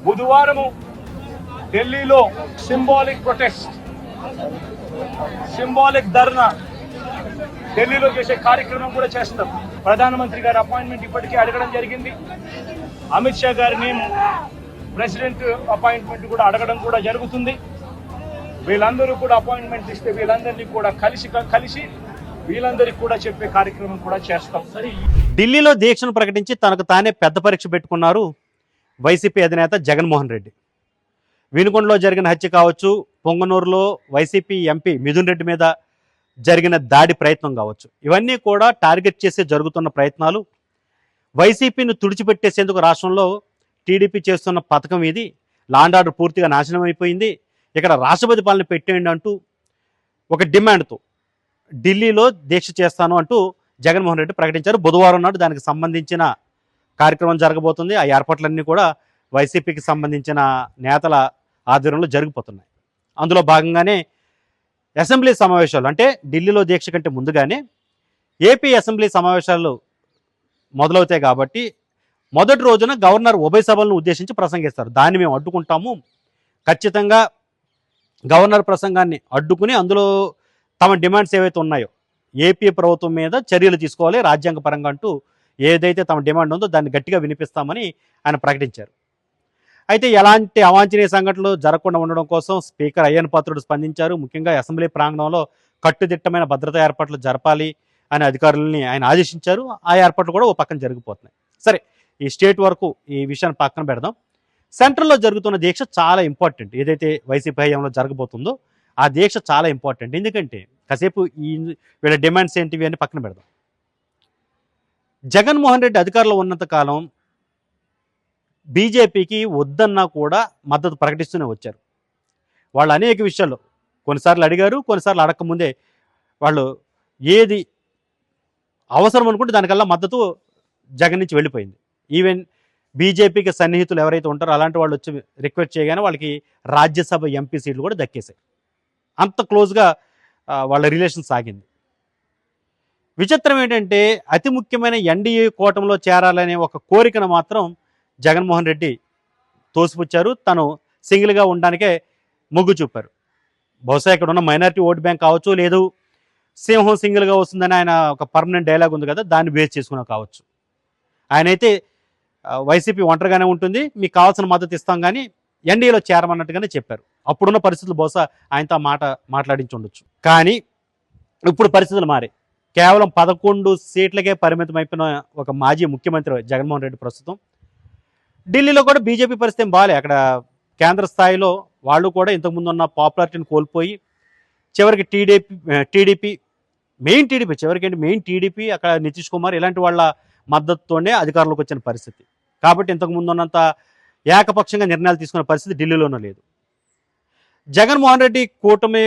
బుధవారము ఢిల్లీలో symbolic protest, symbolic ధర్నా ఢిల్లీలో చేసే కార్యక్రమం కూడా చేస్తాం. ప్రధానమంత్రి గారి అపాయింట్మెంట్ ఇప్పటికే అడగడం జరిగింది. అమిత్ షా గారిని ప్రెసిడెంట్ అపాయింట్మెంట్ కూడా అడగడం కూడా జరుగుతుంది. వీళ్ళందరూ కూడా అపాయింట్మెంట్ ఇస్తే వీళ్ళందరినీ కూడా కలిసి వీళ్ళందరికీ కూడా చెప్పే కార్యక్రమం కూడా చేస్తాం. ఢిల్లీలో దీక్షను ప్రకటించి తనకు తానే పెద్ద పరీక్ష పెట్టుకున్నారు వైసీపీ అధినేత జగన్మోహన్ రెడ్డి. వినుకొండలో జరిగిన హత్య కావచ్చు, పొంగనూరులో వైసీపీ ఎంపీ మిథున్ రెడ్డి మీద జరిగిన దాడి ప్రయత్నం కావచ్చు, ఇవన్నీ కూడా టార్గెట్ చేసే జరుగుతున్న ప్రయత్నాలు. వైసీపీని తుడిచిపెట్టేసేందుకు రాష్ట్రంలో టీడీపీ చేస్తున్న పథకం ఇది. లాండ్ ఆర్డర్ పూర్తిగా నాశనం అయిపోయింది, ఇక్కడ రాష్ట్రపతి పాలన పెట్టేయండి అంటూ ఒక డిమాండ్తో ఢిల్లీలో దీక్ష చేస్తాను అంటూ జగన్మోహన్ రెడ్డి ప్రకటించారు. బుధవారం నాడు దానికి సంబంధించిన కార్యక్రమం జరగబోతుంది. ఆ ఏర్పాట్లన్నీ కూడా వైసీపీకి సంబంధించిన నేతల ఆధ్వర్యంలో జరిగిపోతున్నాయి. అందులో భాగంగానే అసెంబ్లీ సమావేశాలు, అంటే ఢిల్లీలో దీక్ష కంటే ముందుగానే ఏపీ అసెంబ్లీ సమావేశాలు మొదలవుతాయి కాబట్టి మొదటి రోజున గవర్నర్ ఉభయ సభలను ఉద్దేశించి ప్రసంగిస్తారు. దాన్ని మేము అడ్డుకుంటాము, ఖచ్చితంగా గవర్నర్ ప్రసంగాన్ని అడ్డుకుని అందులో తమ డిమాండ్స్ ఏవైతే ఉన్నాయో ఏపీ ప్రభుత్వం మీద చర్యలు తీసుకోవాలి రాజ్యాంగపరంగా అంటూ ఏదైతే తమ డిమాండ్ ఉందో దాన్ని గట్టిగా వినిపిస్తామని ఆయన ప్రకటించారు. అయితే ఎలాంటి అవాంఛనీయ సంఘటనలు జరగకుండా ఉండడం కోసం స్పీకర్ అయ్యన్ పాత్రుడు స్పందించారు. ముఖ్యంగా అసెంబ్లీ ప్రాంగణంలో కట్టుదిట్టమైన భద్రతా ఏర్పాట్లు జరపాలి అని అధికారులని ఆయన ఆదేశించారు. ఆ ఏర్పాట్లు కూడా ఓ పక్కన జరిగిపోతున్నాయి. సరే, ఈ స్టేట్ వరకు ఈ విషయాన్ని పక్కన పెడదాం. సెంట్రల్లో జరుగుతున్న దీక్ష చాలా ఇంపార్టెంట్. ఏదైతే వైసీపీ హయాంలో జరగబోతుందో ఆ దీక్ష చాలా ఇంపార్టెంట్. ఎందుకంటే కాసేపు వీళ్ళ డిమాండ్స్ ఏంటివి అని పక్కన పెడదాం. జగన్మోహన్ రెడ్డి అధికారంలో ఉన్నంత కాలం బీజేపీకి వద్దన్నా కూడా మద్దతు ప్రకటిస్తూనే వచ్చారు. వాళ్ళు అనేక విషయాల్లో కొన్నిసార్లు అడిగారు, కొన్నిసార్లు అడగకముందే వాళ్ళు ఏది అవసరం అనుకుంటే దానికల్లా మద్దతు జగన్ నుంచి వెళ్ళిపోయింది. ఈవెన్ బీజేపీకి సన్నిహితులు ఎవరైతే ఉంటారో అలాంటి వాళ్ళు వచ్చి రిక్వెస్ట్ చేయగానే వాళ్ళకి రాజ్యసభ ఎంపీ సీట్లు కూడా దక్కేశాయి. అంత క్లోజ్గా వాళ్ళ రిలేషన్ సాగింది. విచిత్రం ఏంటంటే అతి ముఖ్యమైన ఎన్డీఏ కూటమిలో చేరాలనే ఒక కోరికను మాత్రం జగన్మోహన్ రెడ్డి తోసిపుచ్చారు. తను సింగిల్గా ఉండడానికే మొగ్గు చూపారు. బహుశా ఇక్కడ ఉన్న మైనారిటీ ఓట్ బ్యాంక్ కావచ్చు, లేదు సింహం సింగిల్గా వస్తుందని ఆయన ఒక పర్మనెంట్ డైలాగ్ ఉంది కదా, దాన్ని బేస్ చేసుకున్నా కావచ్చు. ఆయనైతే వైసీపీ ఒంటరిగానే ఉంటుంది, మీకు కావాల్సిన మద్దతు ఇస్తాం కానీ ఎన్డీఏలో చేరమన్నట్టుగానే చెప్పారు. అప్పుడున్న పరిస్థితులు బహుశా ఆయనతో మాట్లాడించి ఉండొచ్చు. కానీ ఇప్పుడు పరిస్థితులు మారి కేవలం 11 సీట్లకే పరిమితం అయిపోయిన ఒక మాజీ ముఖ్యమంత్రి జగన్మోహన్ రెడ్డి ప్రస్తుతం ఢిల్లీలో కూడా బీజేపీ పరిస్థితి ఏం బాగాలే. అక్కడ కేంద్ర స్థాయిలో వాళ్ళు కూడా ఇంతకుముందు ఉన్న పాపులారిటీని కోల్పోయి చివరికి టీడీపీ మెయిన్ టీడీపీ అక్కడ నితీష్ కుమార్ ఇలాంటి వాళ్ళ మద్దతుతోనే అధికారంలోకి వచ్చిన పరిస్థితి. కాబట్టి ఇంతకుముందు ఉన్నంత ఏకపక్షంగా నిర్ణయాలు తీసుకునే పరిస్థితి ఢిల్లీలోనూ లేదు. జగన్మోహన్ రెడ్డి కూటమి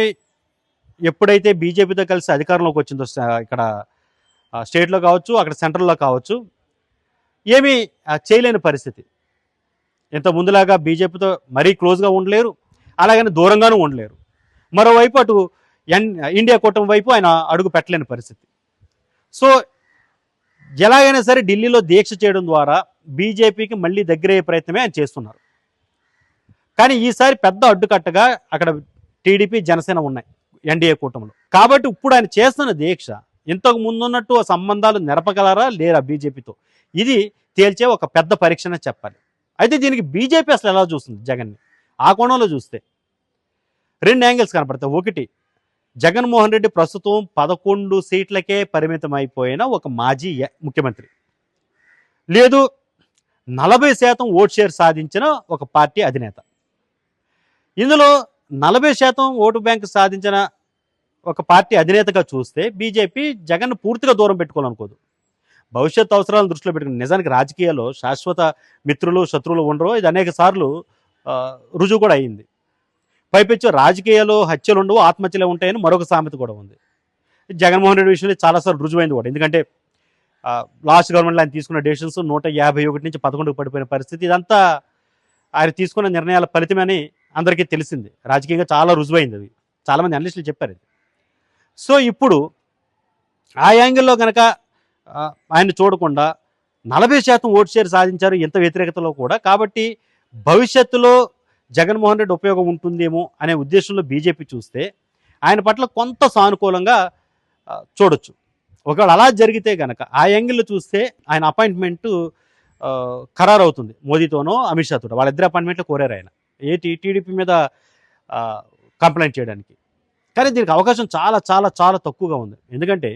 ఎప్పుడైతే బీజేపీతో కలిసి అధికారంలోకి వచ్చిందో ఇక్కడ స్టేట్లో కావచ్చు, అక్కడ సెంట్రల్లో కావచ్చు, ఏమీ చేయలేని పరిస్థితి. ఇంత ముందులాగా బీజేపీతో మరీ క్లోజ్గా ఉండలేరు, అలాగని దూరంగానూ ఉండలేరు. మరోవైపు అటు ఇండియా కూటమి వైపు ఆయన అడుగు పెట్టలేని పరిస్థితి. సో ఎలాగైనా సరే ఢిల్లీలో దీక్ష చేయడం ద్వారా బీజేపీకి మళ్ళీ దగ్గరయ్యే ప్రయత్నమే ఆయన చేస్తున్నారు. కానీ ఈసారి పెద్ద అడ్డుకట్టగా అక్కడ టీడీపీ, జనసేన ఉన్నాయి ఎన్డీఏ కూటమిలో. కాబట్టి ఇప్పుడు ఆయన చేస్తున్న దీక్ష ఇంతకు ముందున్నట్టు సంబంధాలు నెరపగలరా లేరా బీజేపీతో, ఇది తేల్చే ఒక పెద్ద పరీక్షనే చెప్పాలి. అయితే దీనికి బీజేపీ అసలు ఎలా చూస్తుంది జగన్ని? ఆ కోణంలో చూస్తే 2 యాంగిల్స్ కనపడతాయి. ఒకటి, జగన్మోహన్ రెడ్డి ప్రస్తుతం 11 సీట్లకే పరిమితం అయిపోయిన ఒక మాజీ ముఖ్యమంత్రి, లేదు 40% ఓట్ షేర్ సాధించిన ఒక పార్టీ అధినేత. ఇందులో 40% ఓటు బ్యాంకు సాధించిన ఒక పార్టీ అధినేతగా చూస్తే బీజేపీ జగన్ పూర్తిగా దూరం పెట్టుకోవాలనుకోదు. భవిష్యత్ అవసరాలను దృష్టిలో పెట్టుకుని, నిజానికి రాజకీయాల్లో శాశ్వత మిత్రులు శత్రువులు ఉండరు, ఇది అనేక సార్లు రుజువు కూడా అయింది. పైపెచ్చు రాజకీయాల్లో హత్యలు ఉండవు, ఆత్మహత్యలే ఉంటాయని మరొక సామెత కూడా ఉంది. జగన్మోహన్ రెడ్డి విషయంలో చాలాసార్లు రుజువైంది కూడా. ఎందుకంటే లాస్ట్ గవర్నమెంట్లో ఆయన తీసుకున్న డెసిషన్స్ 151 నుంచి 11కు పడిపోయిన పరిస్థితి, ఇదంతా ఆయన తీసుకున్న నిర్ణయాల ఫలితమని అందరికీ తెలిసింది. రాజకీయంగా చాలా రుజువైంది, అది చాలామంది అనలిస్టులు చెప్పారు ఇది. సో ఇప్పుడు ఆ యాంగిల్లో కనుక ఆయన చూడకుండా 40% ఓటు షేర్ సాధించారు ఇంత వ్యతిరేకతలో కూడా. కాబట్టి భవిష్యత్తులో జగన్మోహన్ రెడ్డి ఉపయోగం ఉంటుందేమో అనే ఉద్దేశంలో బీజేపీ చూస్తే ఆయన పట్ల కొంత సానుకూలంగా చూడొచ్చు. ఒకవేళ అలా జరిగితే కనుక ఆ యాంగిల్లో చూస్తే ఆయన అపాయింట్మెంటు ఖరారు అవుతుంది మోదీతోనో అమిత్ షాతో. వాళ్ళిద్దరు అపాయింట్మెంట్లు కోరారు ఆయన టీడీపీ మీద కంప్లైంట్ చేయడానికి. కానీ దీనికి అవకాశం చాలా చాలా చాలా తక్కువగా ఉంది. ఎందుకంటే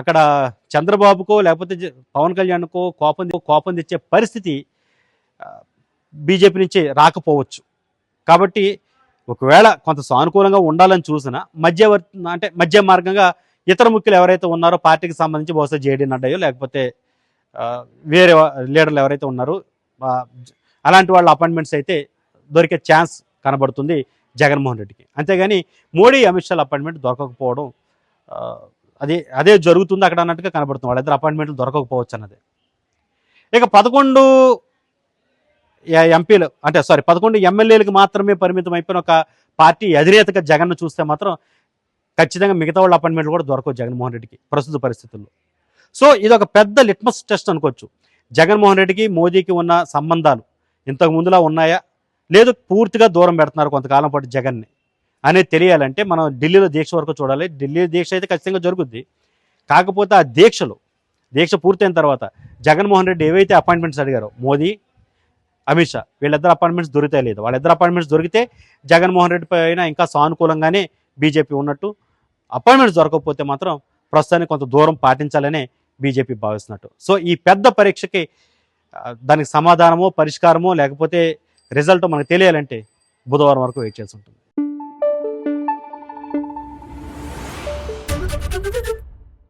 అక్కడ చంద్రబాబుకో లేకపోతే పవన్ కళ్యాణ్కో కోపం తెచ్చే పరిస్థితి బీజేపీ నుంచి రాకపోవచ్చు. కాబట్టి ఒకవేళ కొంత సానుకూలంగా ఉండాలని చూసినా మధ్య మార్గంగా ఇతర ముఖ్యులు ఎవరైతే ఉన్నారో పార్టీకి సంబంధించి బహుశా జేడీ నడ్డాయో లేకపోతే వేరే లీడర్లు ఎవరైతే ఉన్నారో అలాంటి వాళ్ళ అపాయింట్మెంట్స్ అయితే దొరికే ఛాన్స్ కనబడుతుంది జగన్మోహన్ రెడ్డికి. అంతేగాని మోడీ అమిత్ షాల అపాయింట్మెంట్ దొరకకపోవడం అదే జరుగుతుంది అక్కడ అన్నట్టుగా కనబడుతుంది. వాళ్ళిద్దరు అపాయింట్మెంట్లు దొరకకపోవచ్చు అన్నది. ఇక 11 ఎంపీలు 11 ఎమ్మెల్యేలకు మాత్రమే పరిమితం అయిపోయిన ఒక పార్టీ అధినేతగా జగన్ను చూస్తే మాత్రం ఖచ్చితంగా మిగతా వాళ్ళ అపాయింట్మెంట్లు కూడా దొరకవు జగన్మోహన్ రెడ్డికి ప్రస్తుత పరిస్థితుల్లో. సో ఇది ఒక పెద్ద లిట్మస్ టెస్ట్ అనుకోవచ్చు. జగన్మోహన్ రెడ్డికి మోదీకి ఉన్న సంబంధాలు ఇంతకు ముందులా ఉన్నాయా, లేదు పూర్తిగా దూరం పెడుతున్నారు కొంతకాలం పాటు జగన్ని అనేది తెలియాలంటే మనం ఢిల్లీలో దీక్ష వరకు చూడాలి. ఢిల్లీ దీక్ష అయితే ఖచ్చితంగా జరుగుద్ది. కాకపోతే ఆ దీక్ష పూర్తయిన తర్వాత జగన్మోహన్ రెడ్డి ఏవైతే అపాయింట్మెంట్స్ అడిగారో మోదీ అమిత్ షా వీళ్ళిద్దరు అపాయింట్మెంట్స్ దొరికితే లేదు. వాళ్ళిద్దరు అపాయింట్మెంట్స్ దొరికితే జగన్మోహన్ రెడ్డి పైన ఇంకా సానుకూలంగానే బీజేపీ ఉన్నట్టు. అపాయింట్మెంట్స్ దొరకకపోతే మాత్రం ప్రస్తుతానికి కొంత దూరం పాటించాలనే బీజేపీ భావిస్తున్నట్టు. సో ఈ పెద్ద పరీక్షకి దానికి సమాధానమో పరిష్కారమో లేకపోతే రిజల్ట్ మనకు తెలియాలంటే బుధవారం వరకు వెయిట్ చేసి ఉంటుంది.